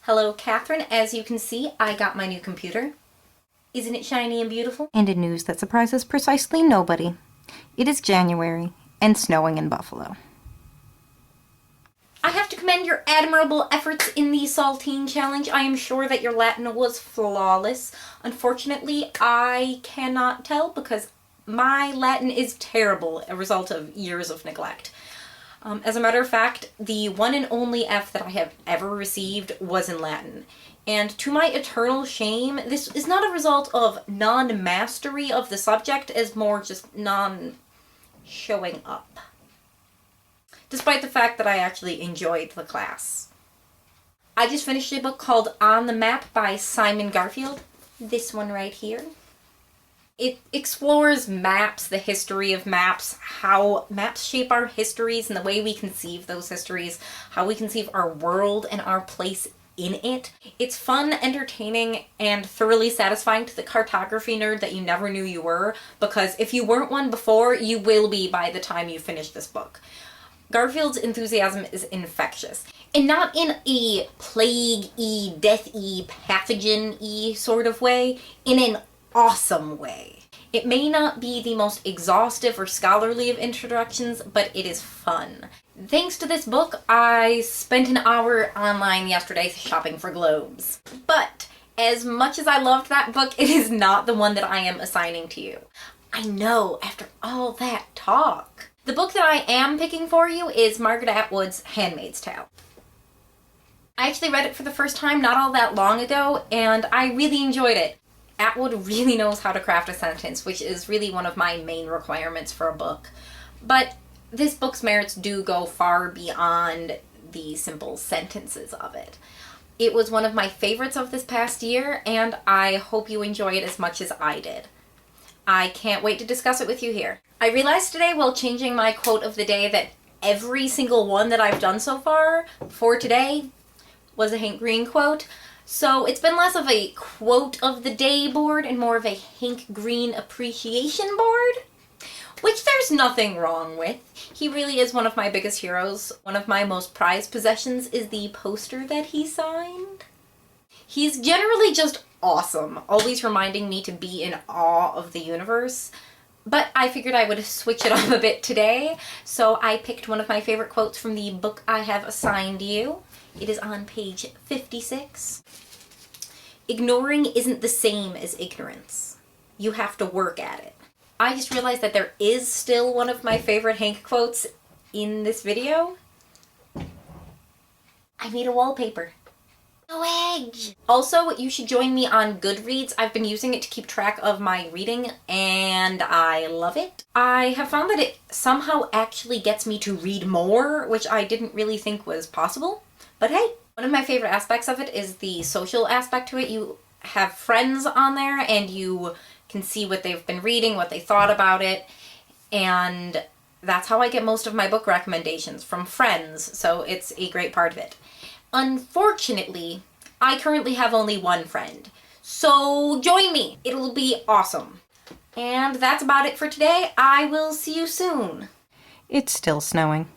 Hello, Catherine. As you can see, I got my new computer. Isn't it shiny and beautiful? And in news that surprises precisely nobody, it is January and snowing in Buffalo. I have to commend your admirable efforts in the Saltine Challenge. I am sure that your Latin was flawless. Unfortunately, I cannot tell because my Latin is terrible, a result of years of neglect. As a matter of fact, the one and only F that I have ever received was in Latin. And to my eternal shame, this is not a result of non-mastery of the subject, as more just non-showing up. Despite the fact that I actually enjoyed the class. I just finished a book called On the Map by Simon Garfield. This one right here. It explores maps, the history of maps, how maps shape our histories and the way we conceive those histories, how we conceive our world and our place in it. It's fun, entertaining, and thoroughly satisfying to the cartography nerd that you never knew you were, because if you weren't one before, you will be by the time you finish this book. Garfield's enthusiasm is infectious, and not in a plague-y, death-y, pathogen-y sort of way, in an awesome way. It may not be the most exhaustive or scholarly of introductions, but it is fun. Thanks to this book, I spent an hour online yesterday shopping for globes. But as much as I loved that book, it is not the one that I am assigning to you. I know, after all that talk. The book that I am picking for you is Margaret Atwood's Handmaid's Tale. I actually read it for the first time not all that long ago, and I really enjoyed it. Atwood really knows how to craft a sentence, which is really one of my main requirements for a book. But this book's merits do go far beyond the simple sentences of it. It was one of my favorites of this past year, and I hope you enjoy it as much as I did. I can't wait to discuss it with you here. I realized today while changing my quote of the day that every single one that I've done so far for today was a Hank Green quote. So it's been less of a quote of the day board and more of a Hank Green appreciation board, which there's nothing wrong with. He really is one of my biggest heroes. One of my most prized possessions is the poster that he signed. He's generally just awesome, always reminding me to be in awe of the universe. But I figured I would switch it up a bit today, so I picked one of my favorite quotes from the book I have assigned you. It is on page 56. Ignoring isn't the same as ignorance. You have to work at it. I just realized that there is still one of my favorite Hank quotes in this video. I made a wallpaper. No edge! Also, you should join me on Goodreads. I've been using it to keep track of my reading, and I love it. I have found that it somehow actually gets me to read more, which I didn't really think was possible. But hey, one of my favorite aspects of it is the social aspect to it. You have friends on there, and you can see what they've been reading, what they thought about it, and that's how I get most of my book recommendations, from friends, so it's a great part of it. Unfortunately, I currently have only one friend, so join me. It'll be awesome. And that's about it for today. I will see you soon. It's still snowing.